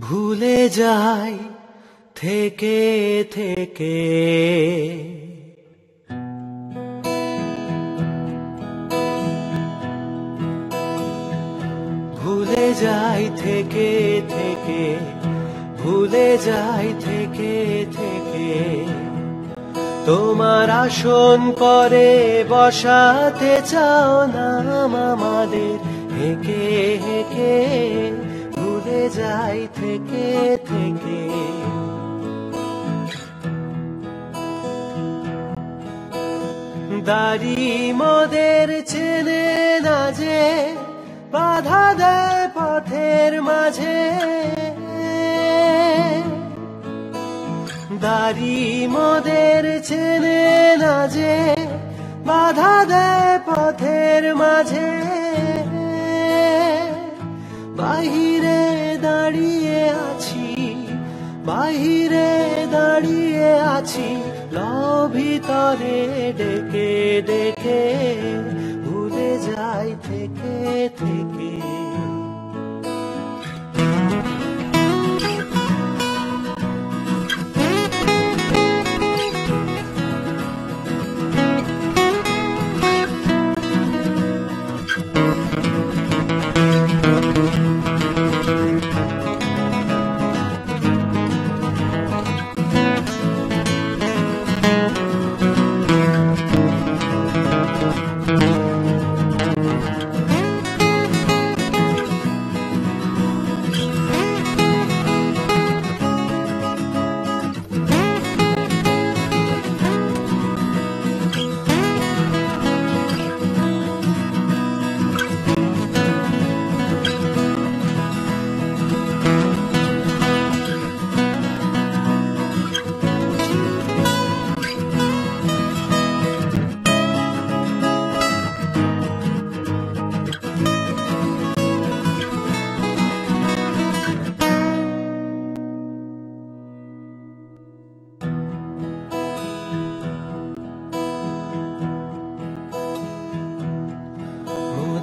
ভুলে যাই থেকে থেকে ভুলে যাই থেকে থেকে ভুলে যাই থেকে থেকে তোমার আসন পরে বসাতে চাও নাম আমাদের হেকে হেকে ভুলে যাই থেকে থেকে দাড়ি মোদের চেনে না যে বাধা দেয় পথের মাঝে দাড়ি মোদের চেনে না যে বাধা দেয় পথের মাঝে বাহিরে দাঁড়িয়ে আছি বাহিরে দাঁড়িয়ে আছি ভিতরে ডেকে ডেকে ভুলে যাই থেকে থেকে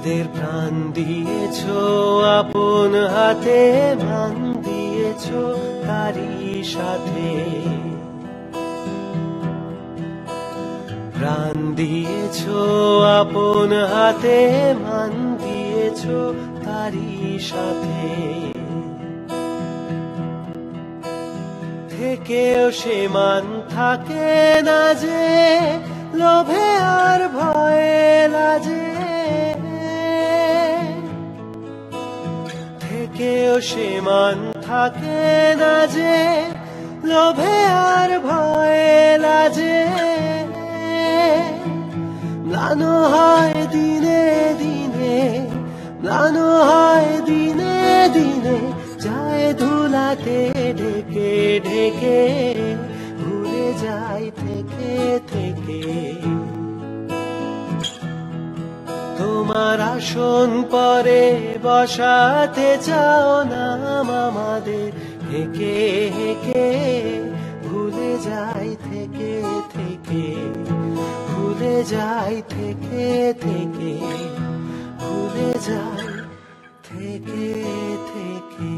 মোদের প্রাণ দিয়েছো আপন হাতে মান দিয়েছো তারই সাথে প্রাণ দিয়েছো আপন হাতে মান দিয়েছো তারই সাথে থেকেও সে মান থাকে না যে লোভে আর ভয়ে লাজে থেকেও সে মান থাকে না যে লোভে আর ভয়ে লাজে ম্লানো হয় দিনে দিনে ম্লানো হয় দিনে দিনে যায় ধুলাতে ঢেকে ঢেকে ভুলে যাই থেকে থেকে তোমার আসন পরে বসাতে চাও নাম আমাদের হেকে হেকে ভুলে যাই থেকে থেকে ভুলে যাই থেকে থেকে ভুলে যাই থেকে থেকে